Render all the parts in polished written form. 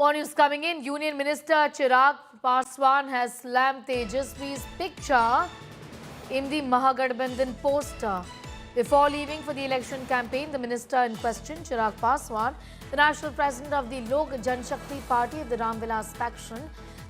More news coming in. Union Minister Chirag Paswan has slammed Tejasvi's picture in the Mahagathbandhan poster. Before leaving for the election campaign, the minister in question, Chirag Paswan, the national president of the Lok Janshakti Party of the Ram Vilas faction,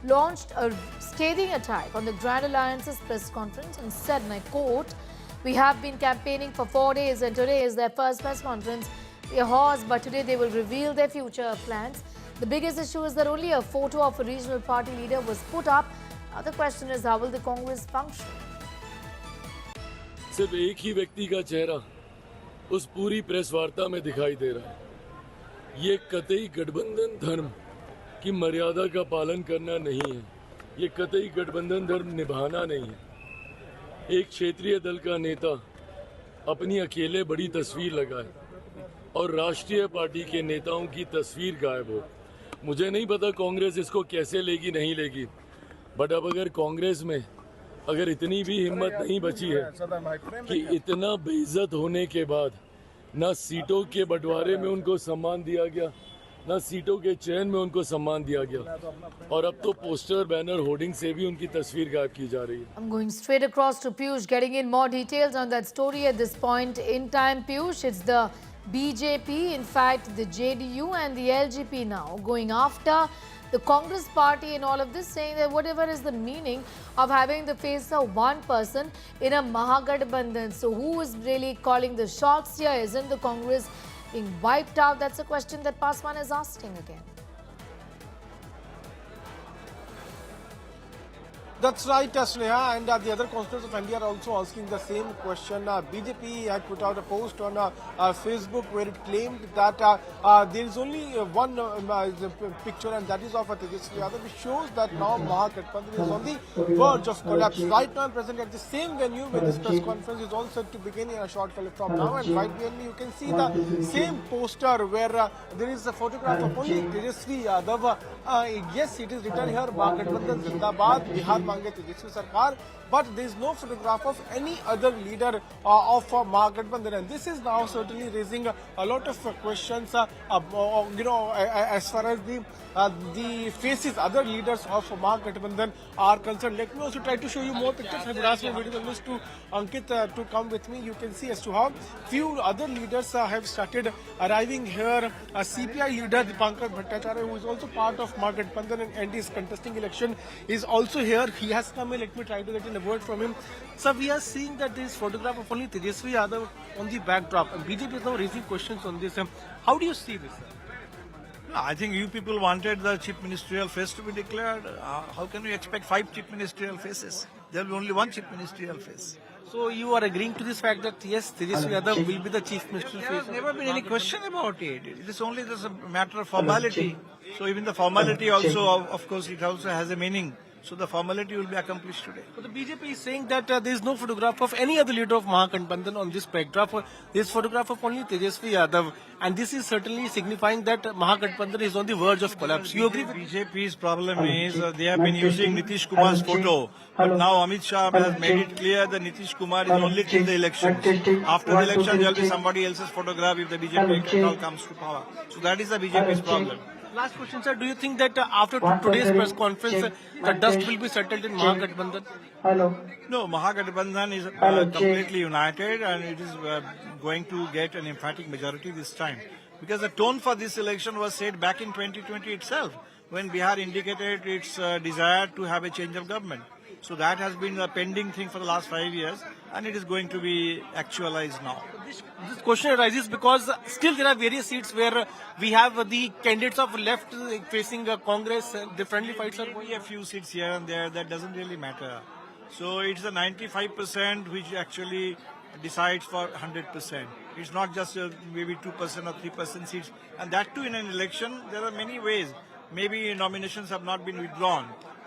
launched a scathing attack on the Grand Alliance's press conference and said, and I quote, "We have been campaigning for 4 days and today is their first press conference. We are hoarse, but today they will reveal their future plans. The biggest issue is that only a photo of a regional party leader was put up. Now the question is, how will the Congress function?" सिर्फ एक ही व्यक्ति का चेहरा उस पूरी press वार्ता में दिखाई दे रहा है। ये कतई गठबंधन धर्म की मर्यादा का पालन करना नहीं है। ये कतई गठबंधन धर्म निभाना नहीं है। एक क्षेत्रीय दल का नेता अपनी अकेले बड़ी तस्वीर लगाए और राष्ट्रीय पार्टी के नेताओं की तस्वीर गायब हो। मुझे नहीं पता कांग्रेस इसको कैसे लेगी नहीं लेगी, बट अब अगर कांग्रेस में अगर इतनी भी हिम्मत नहीं बची है कि इतना बेइज्जत होने के बाद ना सीटों के बंटवारे में उनको सम्मान दिया गया, ना सीटों के चयन में उनको सम्मान दिया गया, और अब तो पोस्टर बैनर होर्डिंग से भी उनकी तस्वीर गायब की जा रही है। I'm going straight across to Piyush, getting in more details on that story at this point in time. Piyush, it's the BJP, in fact the JDU and the LGP now going after the Congress party in all of this, saying that whatever is the meaning of having the face of one person in a Mahagathbandhan. So who is really calling the shots here? Isn't the Congress being wiped out? That's a question that Paswan is asking again. That's right, Sneha, and the other constituents of India are also asking the same question. BJP had put out a post on Facebook where it claimed that there is only one picture, and that is of Tejasvi Yadav, which shows that now Mahagathbandhan is on the verge of collapse. Right now, present at the same venue where this press conference is all set to begin in a short while from now, and right behind me you can see the same poster where there is a photograph of only Tejasvi Yadav. Yes, it is written here, Mahagathbandhan Zindabad, Bihar Mange Tejasvi Sarkar, but there is no photograph of any other leader of Mahagathbandhan, and this is now certainly raising a lot of questions, as far as the faces, other leaders of Mahagathbandhan are concerned. Let me also try to show you more pictures. I would ask my video journalist to Ankit to come with me. You can see as to how few other leaders have started arriving here. CPI leader Dipankar Bhattacharya, who is also part of Mahagathbandhan and is contesting election, is also here. He has come in. Let me try to get in a word from him. So we are seeing that there is photograph of only Tejasvi Yadav on the backdrop. And BJP is now raising questions on this. How do you see this? I think you people wanted the chief ministerial face to be declared. How can you expect 5 chief ministerial faces? There will be only one chief ministerial face. So you are agreeing to this fact that yes, Tejasvi Yadav will be the chief ministerial face? There has never been any question about it. It is only just a matter of formality. So even the formality also, of course, it also has a meaning. So the formality will be accomplished today. So the BJP is saying that there is no photograph of any other leader of Mahagathbandhan on this backdrop. There is photograph of only Tejasvi Yadav, and this is certainly signifying that Mahagathbandhan is on the verge of collapse. You agree with BJP's problem is they have been using Nitish Kumar's photo, but now Amit Shah has made it clear that Nitish Kumar is only till the elections. After the election, there will be somebody else's photograph if the BJP control comes to power. So that is the BJP's problem. Last question, sir. Do you think that after today's press conference, the dust will be settled in Mahagathbandhan? No, Mahagathbandhan is completely united, and it is going to get an emphatic majority this time. Because the tone for this election was set back in 2020 itself, when Bihar indicated its desire to have a change of government. So that has been a pending thing for the last 5 years, and it is going to be actualized now. This question arises because still there are various seats where we have the candidates of left facing Congress, the friendly fights are going. A few seats here and there, that doesn't really matter. So it's the 95% which actually decides for 100%. It's not just maybe 2% or 3% seats. And that too in an election, there are many ways. Maybe nominations have not been withdrawn.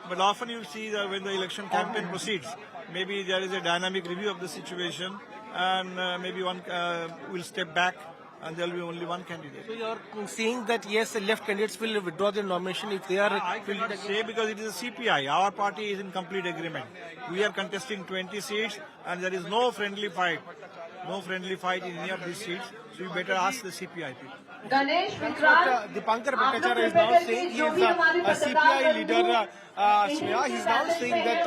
But often you see that when the election campaign proceeds, maybe there is a dynamic review of the situation, and maybe one will step back, and there will be only one candidate. So you are saying that yes, the left candidates will withdraw their nomination if they are... I cannot say, because it is a CPI. Our party is in complete agreement. We are contesting 20 seats, and there is no friendly fight. No friendly fight in any of these seats. So you better ask the CPI people. Ganesh What Vikrant Dipankar आप लोग Bhattacharya is कृपया now करके saying, he जो is भी हमारे a CPI पत्रकार leader, बंधु Shreya, he is now saying that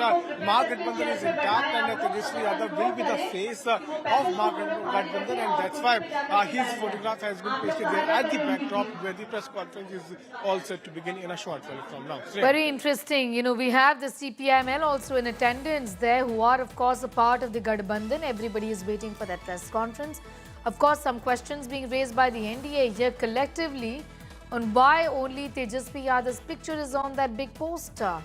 Mahagathbandhan is intact and Tejasvi Yadav will be the face of Mahagathbandhan, and that's why his photograph has been pasted there at the backdrop where the press conference is all set to begin in a short while from now. Shreya. Very interesting. You know, we have the CPIML also in attendance there, who are, of course, a part of the Gadbandhan. Everybody is waiting for that press conference. Of course, some questions being raised by the NDA here collectively on why only Tejasvi Yadav's picture is on that big poster.